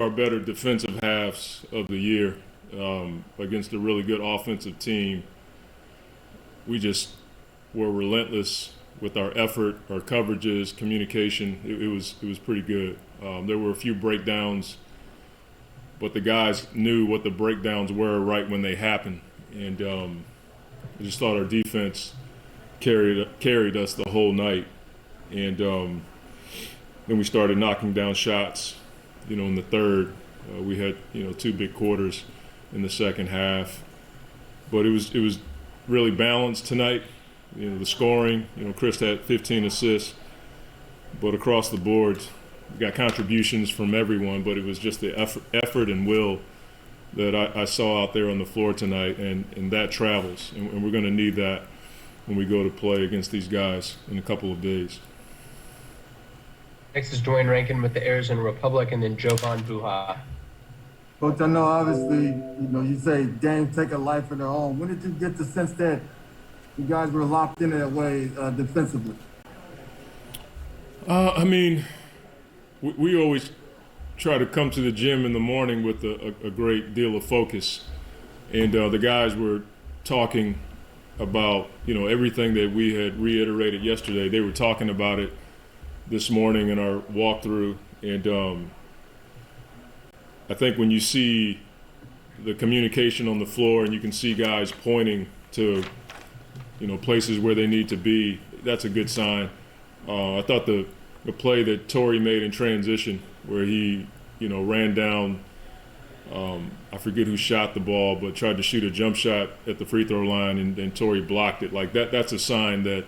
our better defensive halves of the year against a really good offensive team. We just were relentless with our effort, our coverages, communication. It was pretty good. There were a few breakdowns, but the guys knew what the breakdowns were right when they happened. And I just thought our defense carried us the whole night. And then we started knocking down shots, in the third. We had, 2 big quarters in the second half. But it was really balanced tonight. The scoring, Chris had 15 assists. But across the board, we got contributions from everyone, but it was just the effort and will that I saw out there on the floor tonight, and that travels. And we're going to need that when we go to play against these guys in a couple of days. Next is Dwayne Rankin with the Arizona Republic, and then Jovan Buha. Coach, I know obviously, you say games take a life of their own. When did you get the sense that you guys were locked in that way defensively? We always try to come to the gym in the morning with a great deal of focus. And the guys were talking about, everything that we had reiterated yesterday. They were talking about it this morning in our walkthrough. And I think when you see the communication on the floor and you can see guys pointing to, places where they need to be, that's a good sign. I thought the play that Torrey made in transition, where he, ran down, I forget who shot the ball, but tried to shoot a jump shot at the free throw line, and Torrey blocked it. Like that's a sign that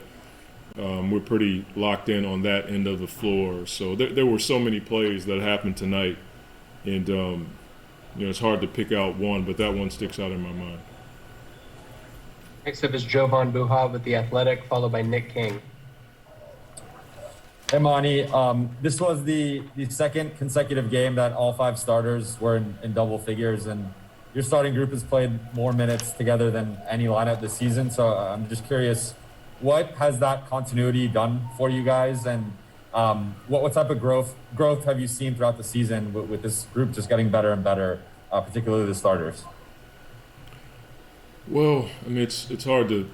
we're pretty locked in on that end of the floor. So there were so many plays that happened tonight, and it's hard to pick out one, but that one sticks out in my mind. Next up is Jovan Buha with the Athletic, followed by Nick King. Hey, Monty. This was the second consecutive game that all 5 starters were in double figures, and your starting group has played more minutes together than any lineup this season. So I'm just curious, what has that continuity done for you guys, and what type of growth have you seen throughout the season with this group just getting better and better, particularly the starters? Well, it's hard to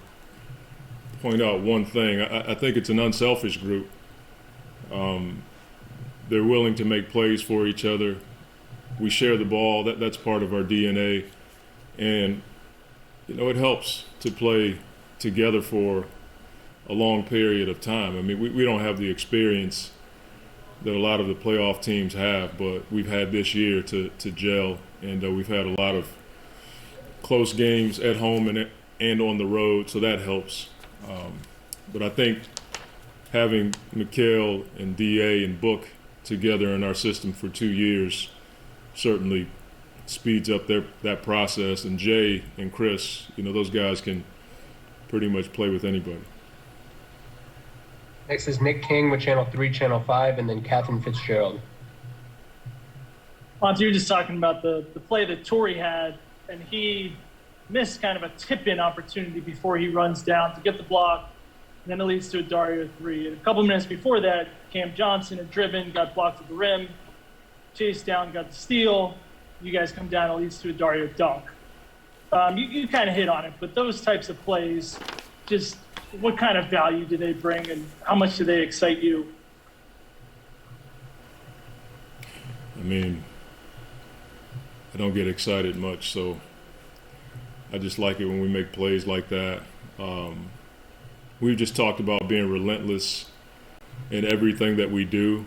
point out one thing. I think it's an unselfish group. They're willing to make plays for each other. We share the ball. That's part of our DNA. And, it helps to play together for a long period of time. We don't have the experience that a lot of the playoff teams have, but we've had this year to gel, and we've had a lot of close games at home and on the road, so that helps. But I think having Mikal and DA and Book together in our system for 2 years certainly speeds up that process. And Jay and Chris, those guys can pretty much play with anybody. Next is Nick King with Channel 3, Channel 5, and then Catherine Fitzgerald. Monty, you were just talking about the play that Torrey had, and he missed kind of a tip-in opportunity before he runs down to get the block, and then it leads to a Dario 3. And a couple minutes before that, Cam Johnson had driven, got blocked at the rim, chased down, got the steal. You guys come down, it leads to a Dario dunk. You kind of hit on it, but those types of plays, just what kind of value do they bring, and how much do they excite you? I don't get excited much, so I just like it when we make plays like that. We've just talked about being relentless in everything that we do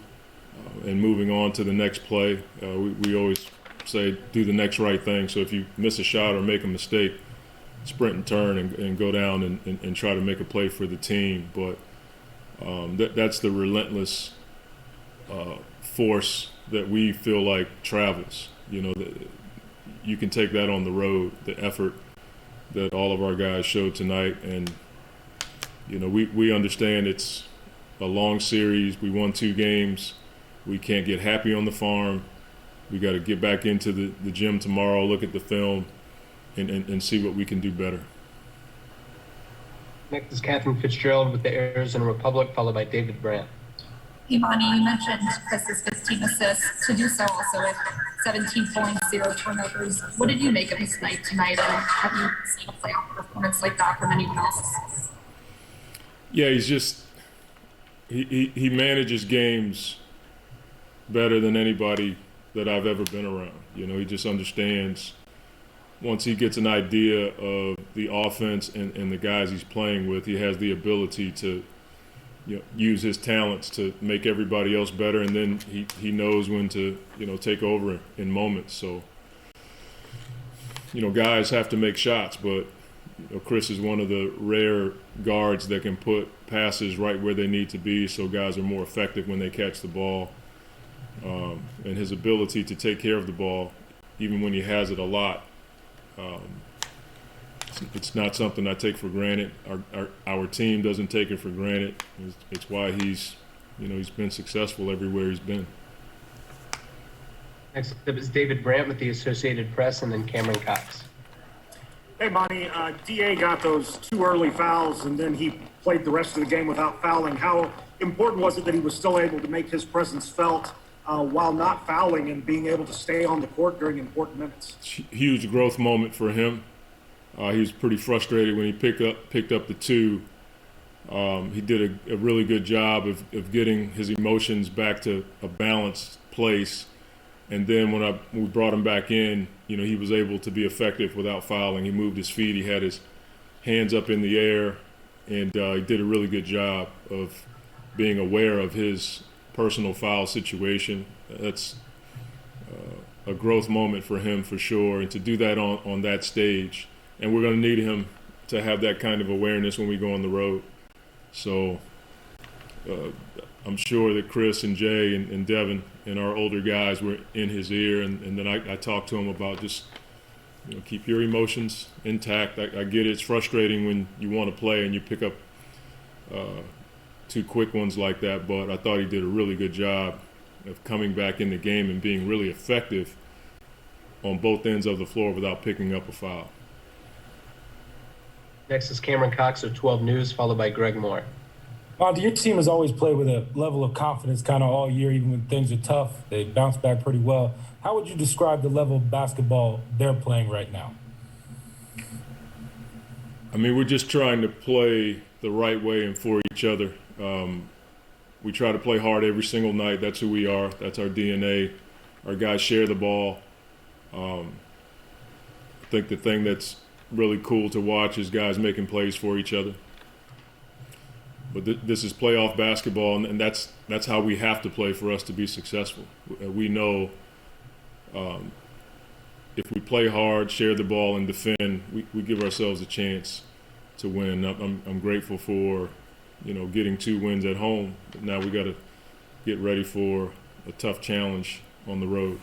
and moving on to the next play. We always say do the next right thing. So if you miss a shot or make a mistake, sprint and turn and go down and try to make a play for the team. But that's the relentless force that we feel like travels. You can take that on the road, the effort that all of our guys showed tonight. And, we understand it's a long series. We won 2 games. We can't get happy on the farm. We got to get back into the gym tomorrow, look at the film, and see what we can do better. Next is Catherine Fitzgerald with the Arizona Republic, followed by David Brandt. Hey, Monty, you mentioned Chris's 15 assists. To do so also with 17 points, 0 turnovers. What did you make of his night tonight, and have you seen a playoff performance like that from anyone else? Yeah, he's just he manages games better than anybody that I've ever been around. You know, he just understands once he gets an idea of the offense and the guys he's playing with, he has the ability to use his talents to make everybody else better, and then he knows when to take over in moments. So guys have to make shots, but Chris is one of the rare guards that can put passes right where they need to be, so guys are more effective when they catch the ball. And his ability to take care of the ball, even when he has it a lot, it's not something I take for granted. Our team doesn't take it for granted. It's why he's been successful everywhere he's been. Next up is David Brandt with the Associated Press, and then Cameron Cox. Hey, Monty, DA got those 2 early fouls, and then he played the rest of the game without fouling. How important was it that he was still able to make his presence felt while not fouling and being able to stay on the court during important minutes? Huge growth moment for him. He was pretty frustrated when he picked up the 2. He did a really good job of getting his emotions back to a balanced place. And then when we brought him back in, he was able to be effective without fouling. He moved his feet. He had his hands up in the air, and he did a really good job of being aware of his personal foul situation. That's a growth moment for him for sure, and to do that on that stage. And we're going to need him to have that kind of awareness when we go on the road. So I'm sure that Chris and Jay and Devin and our older guys were in his ear, and then I talked to him about just keep your emotions intact. I get it. It's frustrating when you want to play and you pick up 2 quick ones like that, but I thought he did a really good job of coming back in the game and being really effective on both ends of the floor without picking up a foul. Next is Cameron Cox of 12 News, followed by Greg Moore. Monty, your team has always played with a level of confidence kind of all year, even when things are tough. They bounce back pretty well. How would you describe the level of basketball they're playing right now? I mean, we're just trying to play the right way and for each other. We try to play hard every single night. That's who we are. That's our DNA. Our guys share the ball. I think the thing that's really cool to watch is guys making plays for each other. But this is playoff basketball, and that's how we have to play for us to be successful. We know if we play hard, share the ball, and defend, we give ourselves a chance to win. I'm grateful for getting 2 wins at home. But now we got to get ready for a tough challenge on the road.